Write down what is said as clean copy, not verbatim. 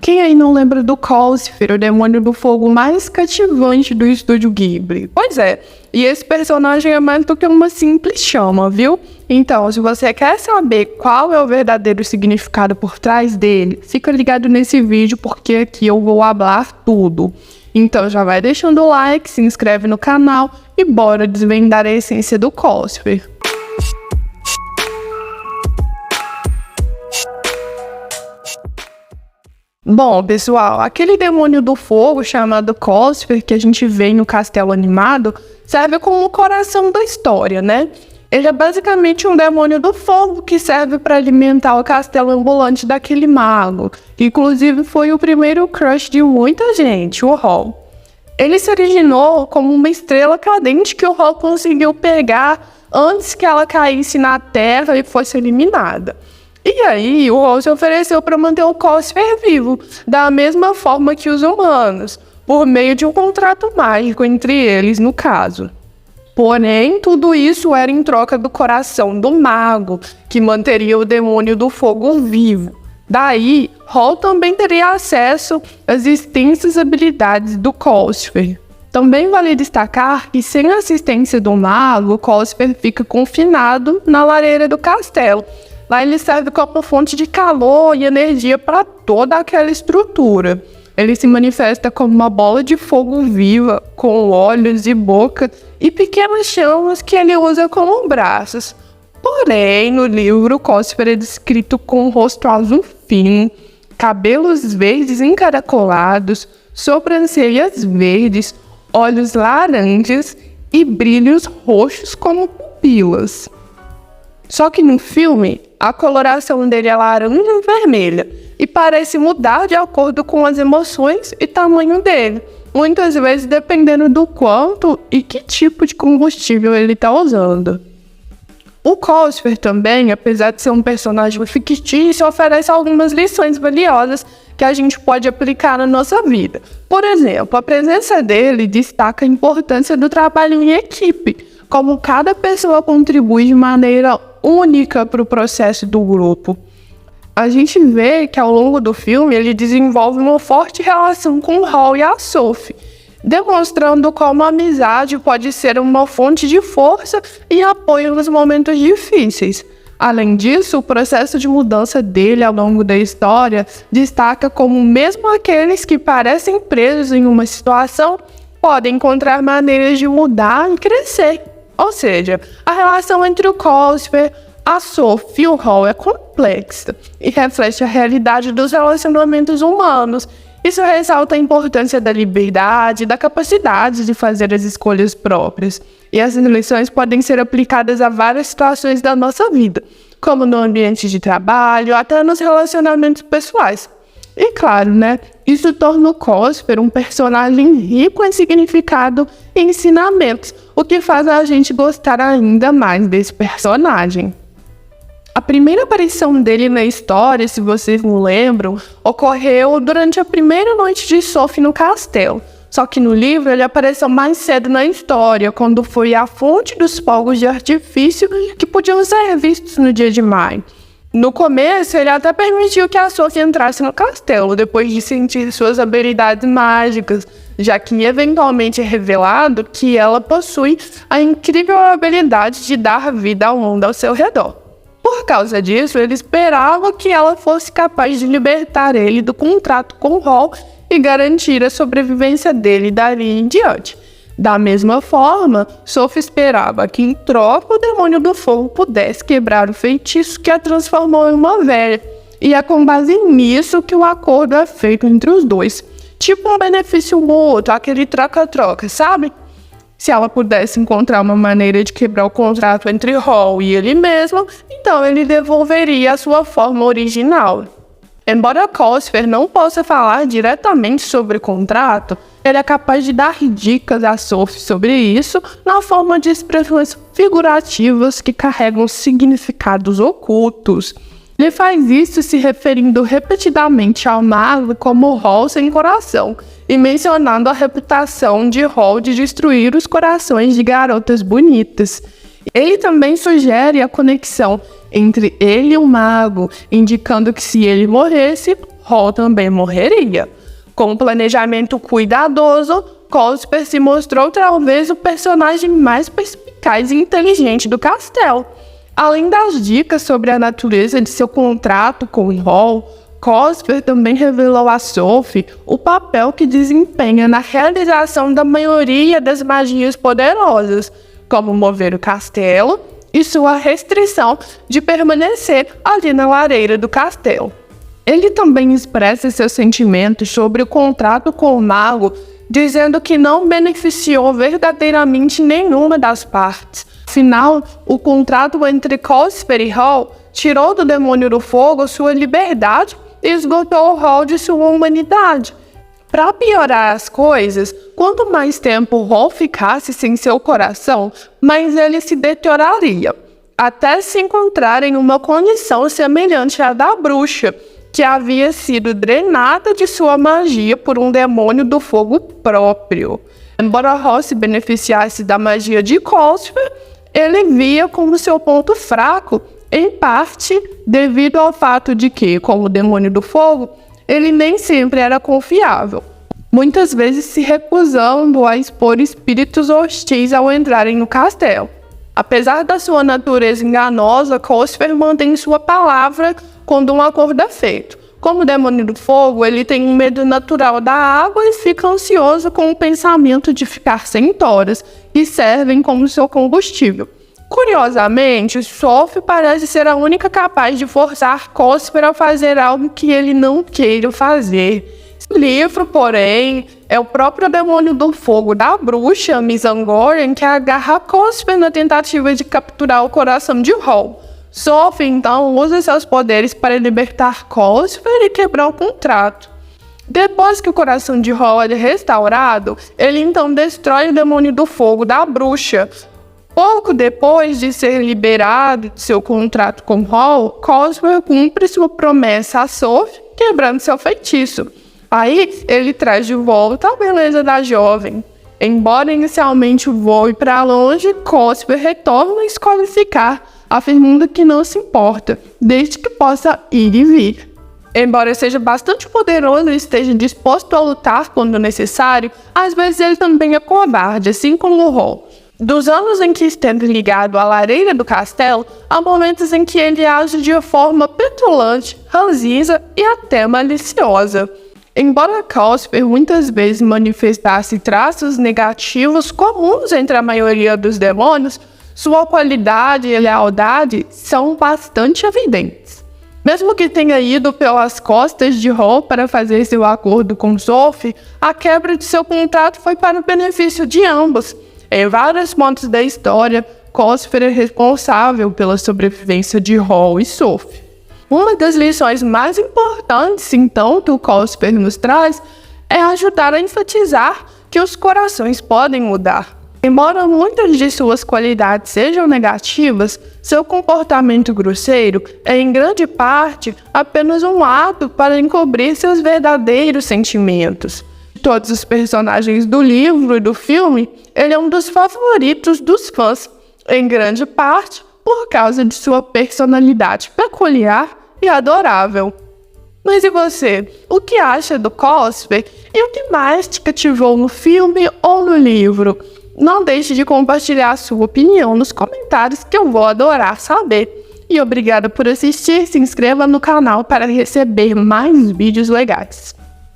Quem aí não lembra do Cósfero, o demônio do fogo mais cativante do estúdio Ghibli? Pois é, e esse personagem é mais do que uma simples chama, viu? Então, se você quer saber qual é o verdadeiro significado por trás dele, fica ligado nesse vídeo porque aqui eu vou falar tudo. Então já vai deixando o like, se inscreve no canal e bora desvendar a essência do Cósfero. Bom, pessoal, aquele demônio do fogo chamado Cósfero que a gente vê no castelo animado serve como o coração da história, né? Ele é basicamente um demônio do fogo que serve para alimentar o castelo ambulante daquele mago, que inclusive foi o primeiro crush de muita gente, o Hall. Ele se originou como uma estrela cadente que o Hall conseguiu pegar antes que ela caísse na terra e fosse eliminada. E aí, o Hall se ofereceu para manter o Cósfero vivo, da mesma forma que os humanos, por meio de um contrato mágico entre eles, no caso. Porém, tudo isso era em troca do coração do mago, que manteria o demônio do fogo vivo. Daí, Hall também teria acesso às extensas habilidades do Cósfero. Também vale destacar que, sem a assistência do mago, o Cósfero fica confinado na lareira do castelo. Lá ele serve como fonte de calor e energia para toda aquela estrutura. Ele se manifesta como uma bola de fogo viva, com olhos e boca e pequenas chamas que ele usa como braços. Porém, no livro, o Cósfero é descrito com um rosto azul fino, cabelos verdes encaracolados, sobrancelhas verdes, olhos laranjas e brilhos roxos como pupilas. Só que no filme, a coloração dele é laranja e vermelha e parece mudar de acordo com as emoções e tamanho dele, muitas vezes dependendo do quanto e que tipo de combustível ele está usando. O Cósfero também, apesar de ser um personagem fictício, oferece algumas lições valiosas que a gente pode aplicar na nossa vida. Por exemplo, a presença dele destaca a importância do trabalho em equipe, como cada pessoa contribui de maneira única para o processo do grupo. A gente vê que ao longo do filme ele desenvolve uma forte relação com o Hall e a Sophie, demonstrando como a amizade pode ser uma fonte de força e apoio nos momentos difíceis. Além disso, o processo de mudança dele ao longo da história destaca como mesmo aqueles que parecem presos em uma situação podem encontrar maneiras de mudar e crescer. Ou seja, a relação entre o Cósfero, a Sophie e o Hall é complexa e reflete a realidade dos relacionamentos humanos. Isso ressalta a importância da liberdade e da capacidade de fazer as escolhas próprias. E essas lições podem ser aplicadas a várias situações da nossa vida, como no ambiente de trabalho, até nos relacionamentos pessoais. E claro, né, isso torna o Cósfero um personagem rico em significado e ensinamentos, o que faz a gente gostar ainda mais desse personagem. A primeira aparição dele na história, se vocês não lembram, ocorreu durante a primeira noite de Sophie no castelo. Só que no livro ele apareceu mais cedo na história, quando foi a fonte dos fogos de artifício que podiam ser vistos no dia de maio. No começo, ele até permitiu que a Sophie entrasse no castelo, depois de sentir suas habilidades mágicas, já que eventualmente é revelado que ela possui a incrível habilidade de dar vida ao mundo ao seu redor. Por causa disso, ele esperava que ela fosse capaz de libertar ele do contrato com o Hall e garantir a sobrevivência dele dali em diante. Da mesma forma, Sophie esperava que em troca o demônio do fogo pudesse quebrar o feitiço que a transformou em uma velha, e é com base nisso que o acordo é feito entre os dois. Tipo um benefício mútuo, aquele troca-troca, sabe? Se ela pudesse encontrar uma maneira de quebrar o contrato entre Hall e ele mesmo, então ele devolveria a sua forma original. Embora Cósfero não possa falar diretamente sobre o contrato, ele é capaz de dar dicas a Sophie sobre isso na forma de expressões figurativas que carregam significados ocultos. Ele faz isso se referindo repetidamente ao mago como Hall sem coração e mencionando a reputação de Hall de destruir os corações de garotas bonitas. Ele também sugere a conexão entre ele e o mago, indicando que se ele morresse, Hall também morreria. Com um planejamento cuidadoso, Cosper se mostrou talvez o personagem mais perspicaz e inteligente do castelo. Além das dicas sobre a natureza de seu contrato com Hall, Cosper também revelou a Sophie o papel que desempenha na realização da maioria das magias poderosas, como mover o castelo e sua restrição de permanecer ali na lareira do castelo. Ele também expressa seus sentimentos sobre o contrato com o mago, dizendo que não beneficiou verdadeiramente nenhuma das partes. Afinal, o contrato entre Cosper e Hall tirou do Demônio do Fogo sua liberdade e esgotou Hall de sua humanidade. Para piorar as coisas, quanto mais tempo Hall ficasse sem seu coração, mais ele se deterioraria, até se encontrar em uma condição semelhante à da bruxa, que havia sido drenada de sua magia por um demônio do fogo próprio. Embora Hall se beneficiasse da magia de Cosper, ele via como seu ponto fraco, em parte devido ao fato de que, como demônio do fogo, ele nem sempre era confiável, muitas vezes se recusando a expor espíritos hostis ao entrarem no castelo. Apesar da sua natureza enganosa, Cosper mantém sua palavra quando um acordo é feito. Como demônio do fogo, ele tem um medo natural da água e fica ansioso com o pensamento de ficar sem toras, que servem como seu combustível. Curiosamente, Sophie parece ser a única capaz de forçar Cosper a fazer algo que ele não queira fazer. O livro, porém, é o próprio demônio do fogo da bruxa, Miss Angorian, que agarra Cosper na tentativa de capturar o coração de Hall. Sophie, então, usa seus poderes para libertar Cosper e quebrar o contrato. Depois que o coração de Hall é restaurado, ele então destrói o demônio do fogo da bruxa. Pouco depois de ser liberado de seu contrato com Hall, Cosper cumpre sua promessa a Sophie, quebrando seu feitiço. Aí, ele traz de volta a beleza da jovem. Embora inicialmente voe para longe, Cosper retorna e escolhe ficar, afirmando que não se importa, desde que possa ir e vir. Embora seja bastante poderoso e esteja disposto a lutar quando necessário, às vezes ele também é covarde, assim como Hall. Dos anos em que esteve ligado à lareira do castelo, há momentos em que ele age de forma petulante, ranzinza e até maliciosa. Embora Cosper muitas vezes manifestasse traços negativos comuns entre a maioria dos demônios, sua qualidade e lealdade são bastante evidentes. Mesmo que tenha ido pelas costas de Hall para fazer seu acordo com Sophie, a quebra de seu contrato foi para o benefício de ambos. Em vários pontos da história, Cosper é responsável pela sobrevivência de Hall e Sophie. Uma das lições mais importantes, então, que o Cosper nos traz é ajudar a enfatizar que os corações podem mudar. Embora muitas de suas qualidades sejam negativas, seu comportamento grosseiro é, em grande parte, apenas um ato para encobrir seus verdadeiros sentimentos. De todos os personagens do livro e do filme, ele é um dos favoritos dos fãs, em grande parte por causa de sua personalidade peculiar e adorável. Mas e você? O que acha do Cosper e o que mais te cativou no filme ou no livro? Não deixe de compartilhar a sua opinião nos comentários, que eu vou adorar saber. E obrigada por assistir, se inscreva no canal para receber mais vídeos legais.